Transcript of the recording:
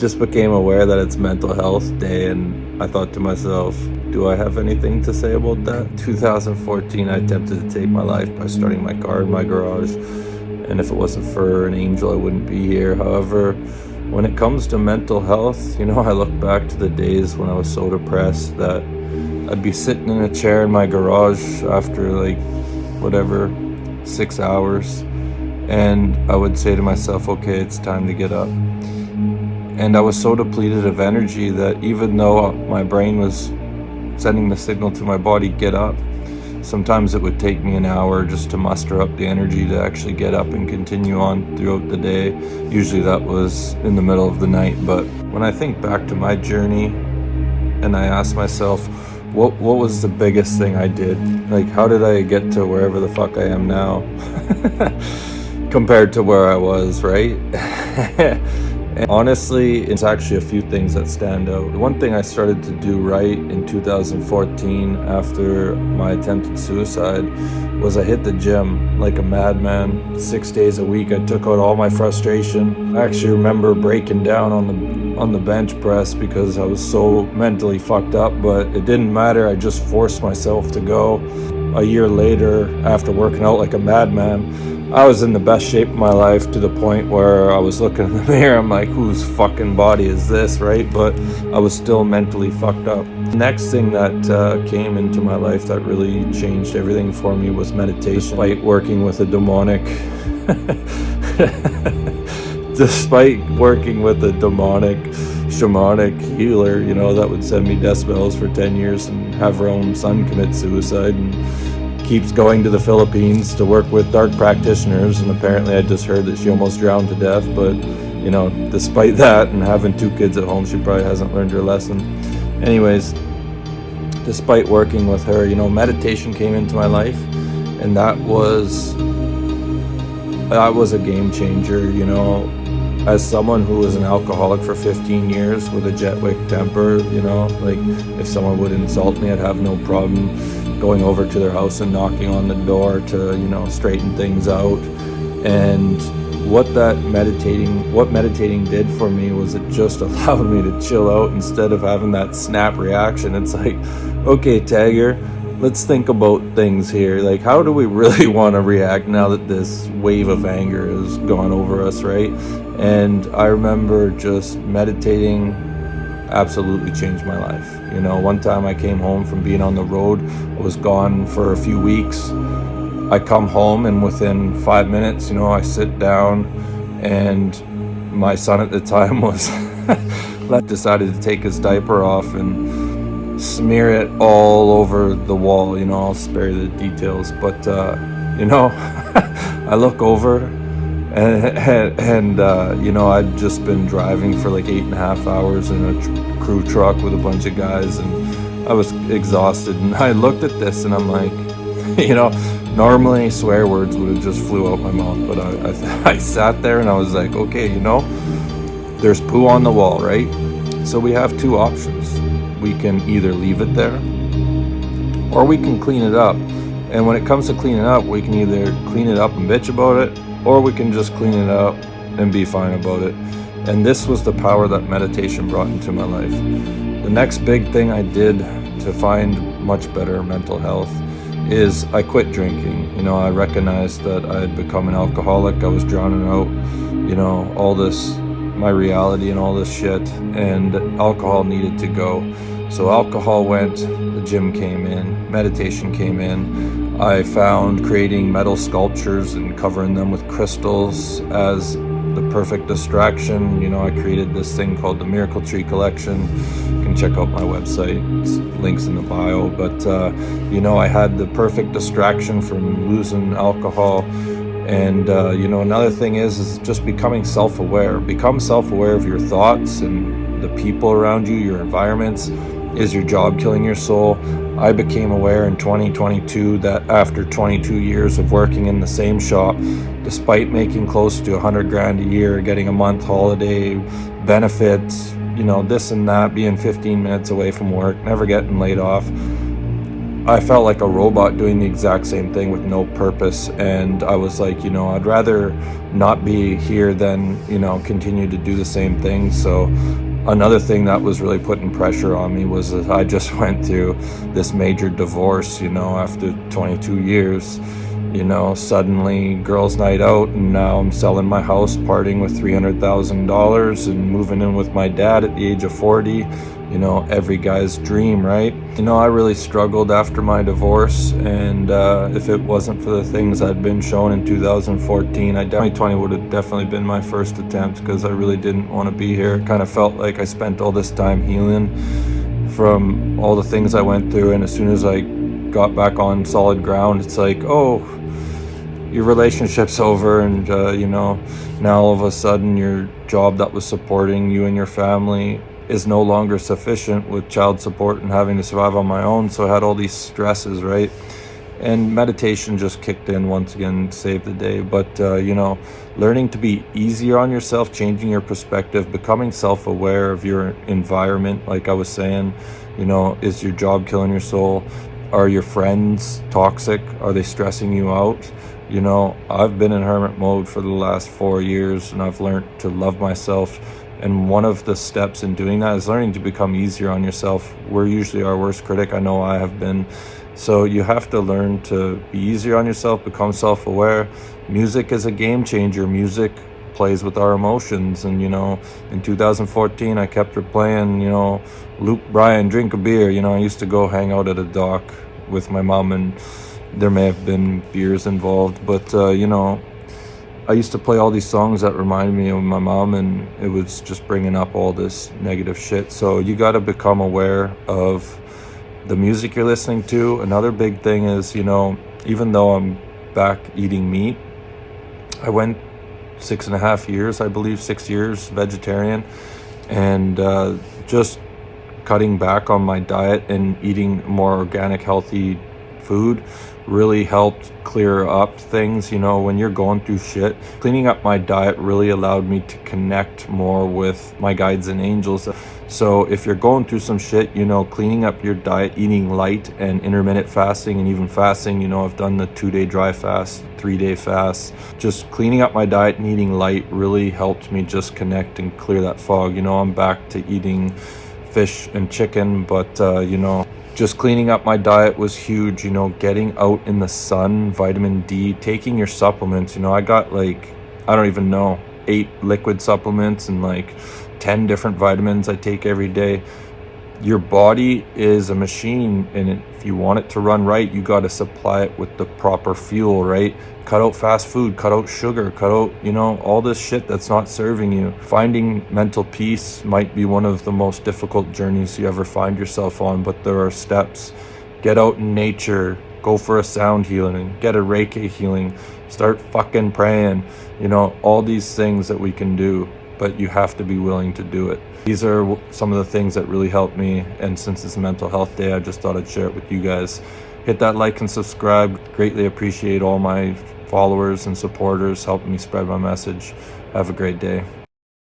Just became aware that it's mental health day, and I thought to myself, do I have anything to say about that? 2014, I attempted to take my life by starting my car in my garage, and if it wasn't for an angel, I wouldn't be here. However, when it comes to mental health, I look back to the days when I was so depressed that I'd be sitting in a chair in my garage after 6 hours, and I would say to myself, okay, it's time to get up. And I was so depleted of energy that even though my brain was sending the signal to my body, get up, sometimes it would take me an hour just to muster up the energy to actually get up and continue on throughout the day. Usually that was in the middle of the night. But when I think back to my journey and I ask myself, what was the biggest thing I did? How did I get to wherever the fuck I am now compared to where I was, right? And honestly, it's actually a few things that stand out. The one thing I started to do right in 2014 after my attempted suicide was I hit the gym like a madman 6 days a week. I took out all my frustration. I actually remember breaking down on the bench press because I was so mentally fucked up, but it didn't matter. I just forced myself to go. A year later, after working out like a madman, I was in the best shape of my life, to the point where I was looking in the mirror, I'm like, whose fucking body is this, right? But I was still mentally fucked up. The next thing that came into my life that really changed everything for me was meditation. Despite working with a demonic shamanic healer, that would send me death spells for 10 years and have her own son commit suicide, and keeps going to the Philippines to work with dark practitioners, and apparently I just heard that she almost drowned to death. But despite that and having 2 kids at home, she probably hasn't learned her lesson. Anyways, despite working with her, meditation came into my life, and that was a game changer. As someone who was an alcoholic for 15 years with a Jetwick temper, if someone would insult me, I'd have no problem going over to their house and knocking on the door to, straighten things out. And what meditating did for me was it just allowed me to chill out instead of having that snap reaction. It's like, okay, Tagger, let's think about things here. How do we really want to react now that this wave of anger has gone over us, right? And I remember just meditating absolutely changed my life. One time I came home from being on the road. I was gone for a few weeks. I come home, and within 5 minutes, I sit down, and my son at the time was decided to take his diaper off and smear it all over the wall. I'll spare you the details, but I look over, and I'd just been driving for 8.5 hours in a crew truck with a bunch of guys, and I was exhausted, and I looked at this and I'm like, normally swear words would have just flew out my mouth, but I sat there and I was like, okay, there's poo on the wall, right? So we have 2 options. We can either leave it there, or we can clean it up. And when it comes to cleaning up, we can either clean it up and bitch about it, or we can just clean it up and be fine about it. And this was the power that meditation brought into my life. The next big thing I did to find much better mental health is I quit drinking. I recognized that I had become an alcoholic. I was drowning out, all this, my reality and all this shit, and alcohol needed to go. So alcohol went, the gym came in, meditation came in. I found creating metal sculptures and covering them with crystals as the perfect distraction. I created this thing called the Miracle Tree Collection. You can check out my website, it's links in the bio. But I had the perfect distraction from losing alcohol. And another thing is just becoming self-aware. Become self-aware of your thoughts and the people around you, your environments. Is your job killing your soul? I became aware in 2022 that after 22 years of working in the same shop, despite making close to $100,000 a year, getting a month holiday, benefits, this and that, being 15 minutes away from work, never getting laid off, I felt like a robot doing the exact same thing with no purpose. And I was like, I'd rather not be here than, continue to do the same thing. So another thing that was really putting pressure on me was that I just went through this major divorce, after 22 years. Suddenly girls' night out, and now I'm selling my house, parting with $300,000 and moving in with my dad at the age of 40. Every guy's dream, right? I really struggled after my divorce, and if it wasn't for the things I'd been shown in 2014, 2020 would have definitely been my first attempt, because I really didn't want to be here. It kind of felt like I spent all this time healing from all the things I went through, and as soon as I got back on solid ground, it's like, oh, your relationship's over, and now all of a sudden your job that was supporting you and your family is no longer sufficient with child support and having to survive on my own. So I had all these stresses, right? And meditation just kicked in once again, saved the day. But learning to be easier on yourself, changing your perspective, becoming self-aware of your environment, like I was saying, is your job killing your soul? Are your friends toxic? Are they stressing you out? I've been in hermit mode for the last 4 years, and I've learned to love myself. And one of the steps in doing that is learning to become easier on yourself. We're usually our worst critic. I know I have been. So you have to learn to be easier on yourself, become self-aware. Music is a game changer. Music plays with our emotions. And, in 2014, I kept replaying, Luke Bryan, Drink a Beer. I used to go hang out at a dock with my mom, and there may have been beers involved. But, I used to play all these songs that reminded me of my mom, and it was just bringing up all this negative shit. So you got to become aware of the music you're listening to. Another big thing is, even though I'm back eating meat, I went 6.5 years, I believe, 6 years vegetarian, and just cutting back on my diet and eating more organic, healthy food really helped clear up things. When you're going through shit, cleaning up my diet really allowed me to connect more with my guides and angels. So if you're going through some shit, cleaning up your diet, eating light and intermittent fasting, and even fasting, I've done the 2-day dry fast, 3-day fast. Just cleaning up my diet and eating light really helped me just connect and clear that fog. I'm back to eating fish and chicken, but just cleaning up my diet was huge. Getting out in the sun, vitamin D, taking your supplements. I got I don't even know, 8 liquid supplements and 10 different vitamins I take every day. Your body is a machine, and if you want it to run right, you got to supply it with the proper fuel, right? Cut out fast food, cut out sugar, cut out, all this shit that's not serving you. Finding mental peace might be one of the most difficult journeys you ever find yourself on, but there are steps. Get out in nature, go for a sound healing, get a Reiki healing, start fucking praying, all these things that we can do, but you have to be willing to do it. These are some of the things that really helped me, and since it's Mental Health Day, I just thought I'd share it with you guys. Hit that like and subscribe. Greatly appreciate all my followers and supporters helping me spread my message. Have a great day.